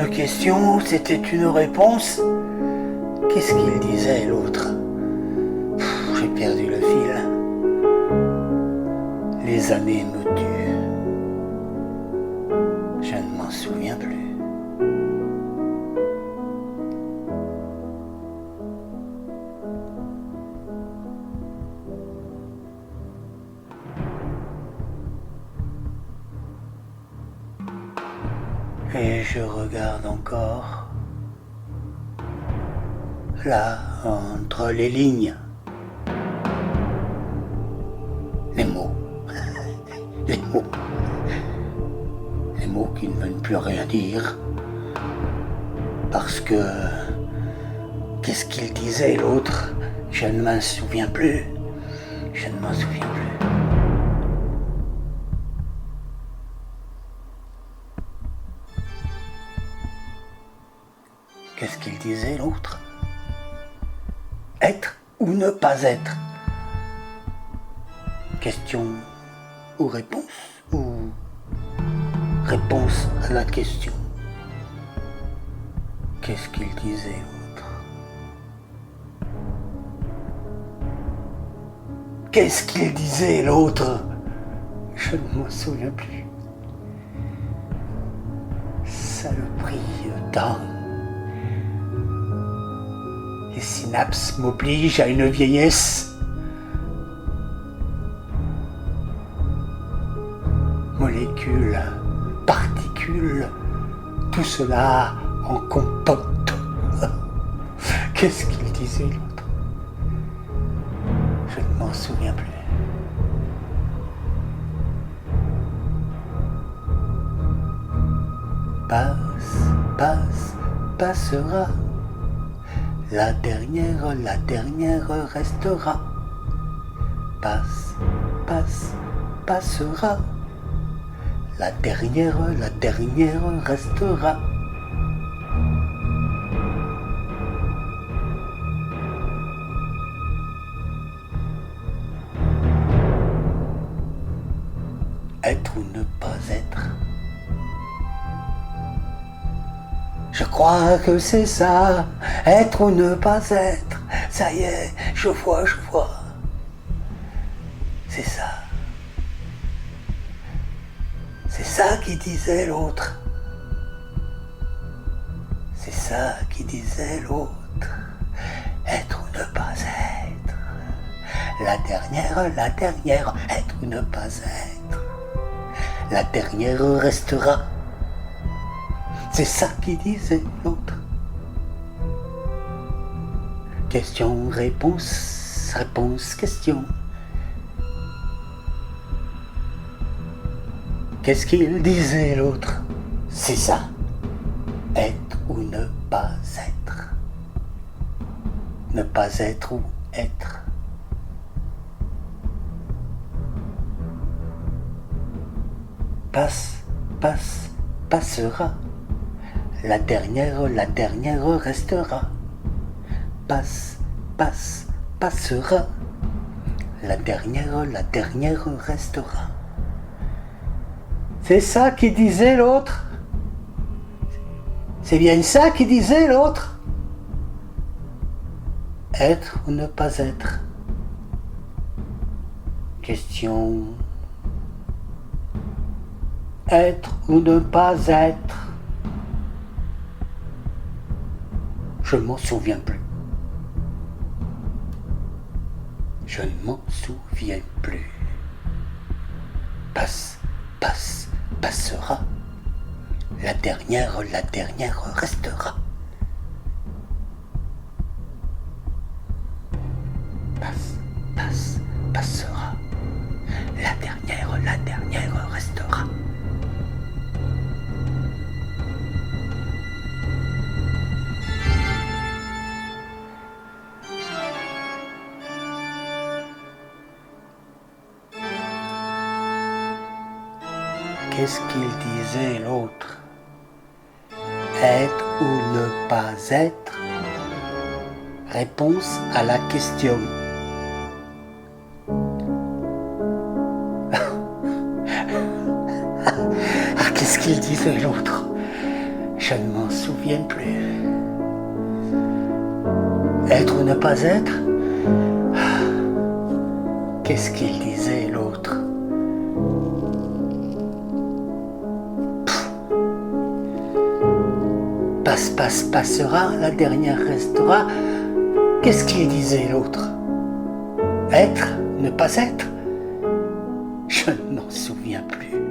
une question, c'était une réponse. Qu'est-ce qu'il disait l'autre? J'ai perdu le fil. Les années me tuent. Je ne m'en souviens plus. Et je regarde encore, là, entre les lignes, les mots, les mots, les mots qui ne veulent plus rien dire, parce que, qu'est-ce qu'il disait l'autre? Je ne m'en souviens plus, je ne m'en souviens plus. Qu'est-ce qu'il disait l'autre? Être ou ne pas être? Question ou réponse? Ou réponse à la question? Qu'est-ce qu'il disait l'autre? Qu'est-ce qu'il disait l'autre? Je ne m'en souviens plus. Saloperie de temps. Les synapses m'obligent à une vieillesse. Molécules, particules, tout cela en compote. Qu'est-ce qu'il disait l'autre? Je ne m'en souviens plus. Passera. La dernière restera. Passera. La dernière restera. Être ou ne pas être? Je crois que c'est ça, être ou ne pas être. Ça y est, je vois. C'est ça. C'est ça qui disait l'autre. C'est ça qui disait l'autre. Être ou ne pas être. La dernière, être ou ne pas être. La dernière restera. C'est ça qui disait l'autre. Question, réponse, réponse, question. Qu'est-ce qu'il disait l'autre? C'est ça. Être ou ne pas être. Ne pas être ou être. Passera. La dernière restera. Passera. La dernière restera. C'est ça qui disait l'autre? C'est bien ça qui disait l'autre? Être ou ne pas être? Question. Être ou ne pas être? Je ne m'en souviens plus. Je ne m'en souviens plus. Passera. La dernière restera. Passera. La dernière restera. Qu'est-ce qu'il disait l'autre? Être ou ne pas être? Réponse à la question. Qu'est-ce qu'il disait l'autre? Je ne m'en souviens plus. Être ou ne pas être? Qu'est-ce qu'il disait l'autre? Passe, passera, la dernière restera. Qu'est-ce qu'il disait l'autre? Être, ne pas être? Je ne m'en souviens plus.